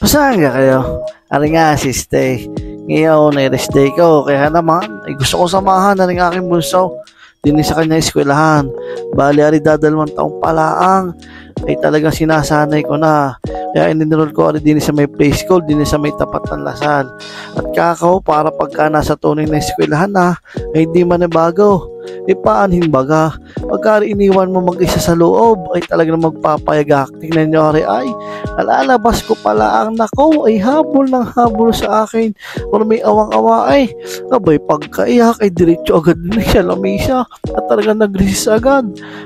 Saan ka kayo? Ari nga, siste. Ngayon, ay rest day ko. Kaya naman, ay gusto ko samahan na rin aking bunso. Din sa kanya eskwelahan. Bali, ari dadalawang taong palaang. Ay talagang sinasanay ko na. Kaya ininroll ko ari din sa may play school, din sa may tapat ng Lasal. At kakao, para pagka nasa tunay na eskwelahan na, ay hindi man bago. Paanhin baga, pagka iniwan mo mag-isa sa loob, ay talagang magpapayagak. Tingnan nyo ay alalabas ko pala ang nako, ay habol ng habol sa akin. Kung may awang-awa ay, abay pagkaiyak ay diretso agad na siya lamisa at talagang nag-resist agad.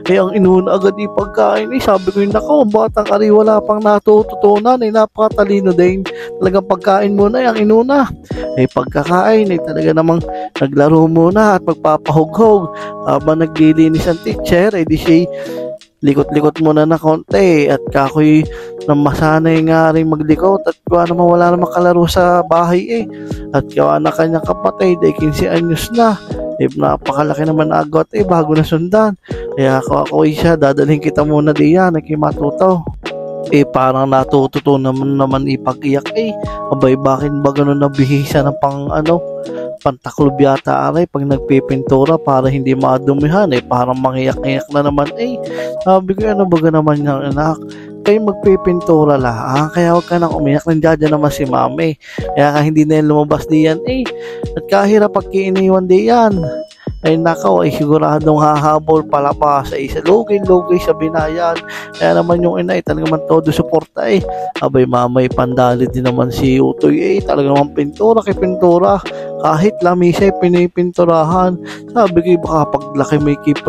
Ay ang inuna agad ipagkain ay sabi ko yung nako, batang ari wala pang natututunan ay napakatalino din. Talagang pagkain muna ay ang inuna. Ay pagkakain ay talaga namang naglaro muna at magpapahughog. Habang naglilinis ang teacher, ay di siya likot-likot muna na konti at kakoy nang masanay nga rin maglikot at kung naman wala namang kalaro sa bahay at kawa na kanyang kapatid ay 15 anyos na napakalaki naman na agot bago na sundan kaya ako siya dadalhin kita muna diyan nagkimatuto parang natututo naman ipag-iyak abay bakit ba ganun nabihisa ng pantaklob yata aray pag nagpipintura para hindi madumihan parang mangiyak-iyak na naman sabi ko ano baga naman yung anak kayo magpipintura lang kaya huwag ka nang umiyak nandiyan naman si mami kaya hindi na yung lumabas diyan at kahirap pag iniwan diyan ay nakaw ay siguradong hahabol palabas sa lugay-lugay sa binayan kaya naman yung ina talaga man todo suporta abay mamay pandali din naman si Utoy talaga naman pintura kay pintura kahit lamisa pinipinturahan sabi ko baka paglaki may keep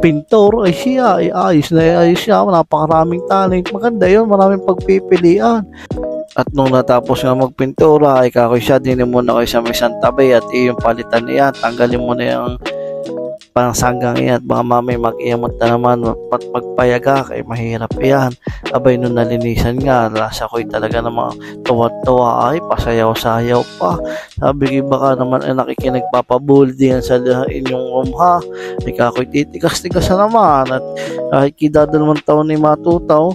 pintor ay siya ayos siya napakaraming talent maganda yun maraming pagpipilian. At nung natapos nga magpintura ay kakoy siya din muna kayo sa may santabay at yung palitan niya tanggalin mo na yung pangsanggang at baka mamay mag-iamot na naman at pagpayagak ay mahirap yan abay nung nalinisan nga lasa ko'y talaga namang tuwa-tuwa ay pasayaw-sayaw pa sabi ko baka naman nakikinagpapabuli diyan sa inyong room ay kakoy titikas-tikas na naman at kahit kidadalawang taon ni matutaw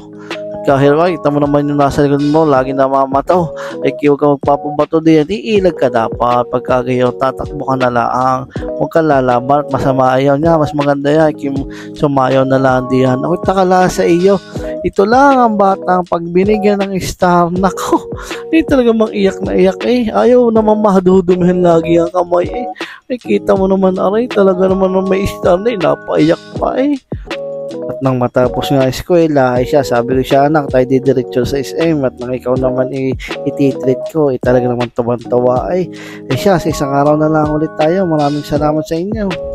kahit kita mo naman yung nasa likod mo lagi na mamataw ay huwag ka magpapabato diyan iilag ka dapat pagkagayaw tatakbo ka na lang huwag ka lalaban at masama ayaw niya mas maganda yan sumayaw na lang diyan ako takala sa iyo ito lang ang batang pag binigyan ng star nako talaga mang iyak na iyak ayaw naman madudumihan lagi ang kamay kita mo naman aray talaga naman may star na napaiyak pa At nang matapos nga eskwela ay siya sabi ko siya anak tayo didiretso sa SM at nang ikaw naman ititreat ko talaga naman tuwan-tawa siya sa isang araw na lang ulit tayo maraming salamat sa inyo.